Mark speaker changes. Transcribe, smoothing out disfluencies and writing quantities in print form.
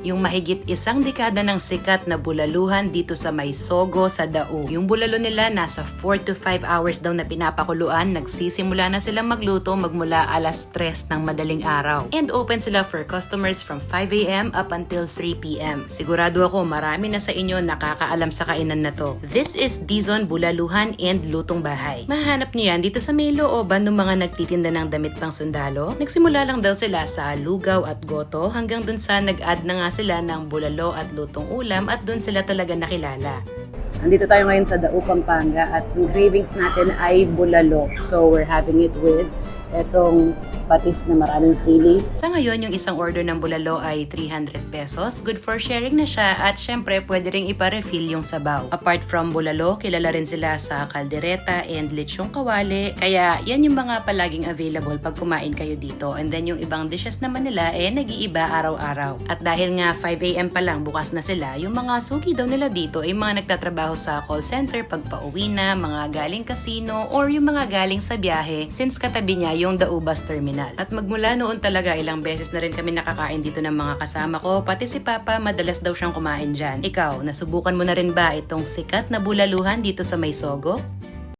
Speaker 1: yung mahigit isang dekada ng sikat na bulaluhan dito sa May Sogo sa Dao. Yung bulalo nila nasa 4 to 5 hours daw na pinapakuluan. Nagsisimula na silang magluto magmula alas 3 ng madaling araw. And open sila for customers from 5 a.m. up until 3 p.m. Sigurado ako marami na sa inyo nakakaalam sa kainan na to. This is Dizon Bulaluhan and Lutong Bahay. Mahanap niyo yan dito sa may looban ng mga nagtitinda ng damit pang sundalo. Nagsimula lang daw sila sa lugaw at goto hanggang dun sa nag-add na nga sila ng bulalo at lutong ulam at dun sila talaga nakilala.
Speaker 2: Andito tayo ngayon sa Dao, Pampanga at yung cravings natin ay bulalo. So we're having it with etong patis na maraming sili.
Speaker 1: Sa ngayon, yung isang order ng bulalo ay 300 pesos. Good for sharing na siya at syempre pwede ring ipa-refill yung sabaw. Apart from bulalo, kilala rin sila sa kaldereta and lechong kawali. Kaya yan yung mga palaging available pag kumain kayo dito. And then yung ibang dishes naman nila nag-iiba araw-araw. At dahil nga 5 a.m. pa lang bukas na sila, yung mga suki daw nila dito ay mga nagtatrabaho sa call center pag pauwi na, mga galing casino or yung mga galing sa biyahe since katabi niya yung Dao Bus Terminal. At magmula noon talaga ilang beses na rin kami nakakain dito ng mga kasama ko, pati si Papa madalas daw siyang kumain dyan. Ikaw, nasubukan mo na rin ba itong sikat na bulaluhan dito sa May Sogo?